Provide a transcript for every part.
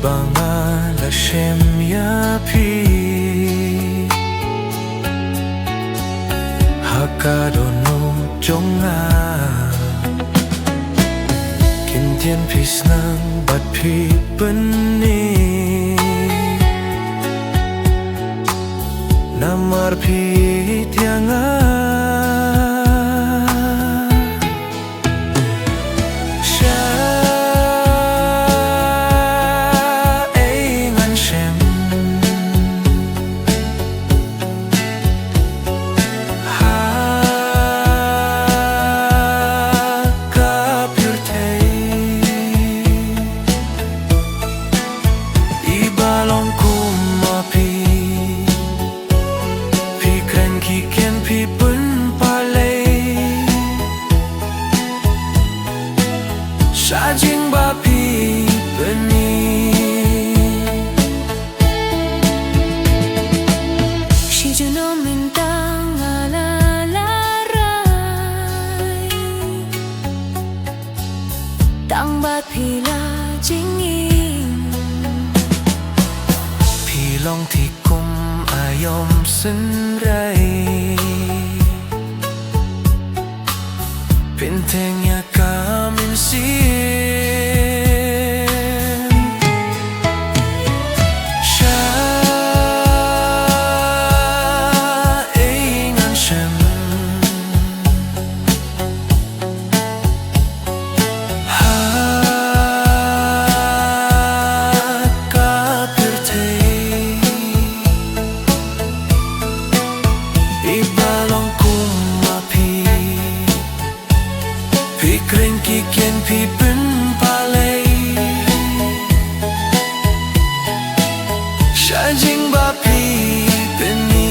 banga la shem ya pi hakado no jonga kin tien pis nang bat pi beni namar pi tianga Sajing bapi beni Si juno mentang ala larai Tang bat pila jingin Pilong tikum ayom senrai Pentingnya kamin sin Kren ki kien pi pen palei Shajing ba pi peni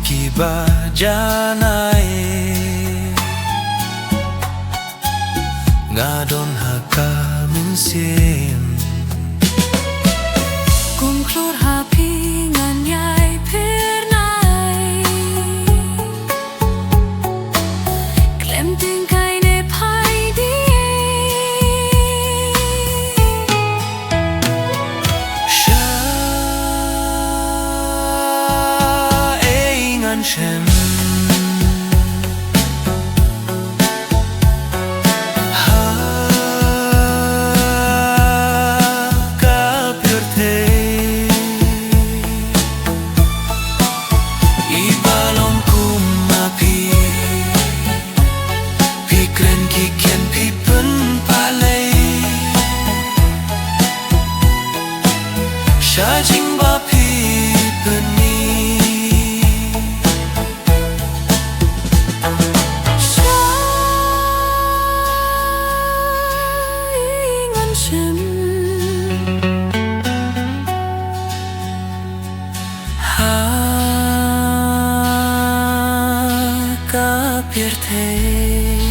Ki ba janai ngadon haka min sim Kung klur hapi ngan yai pernai Klem ting kai ne pai di Sha Shem ha ka pirte ibalong kumapi pikren ki ken pi pen palei shajing ba pi peni Ha ka pierte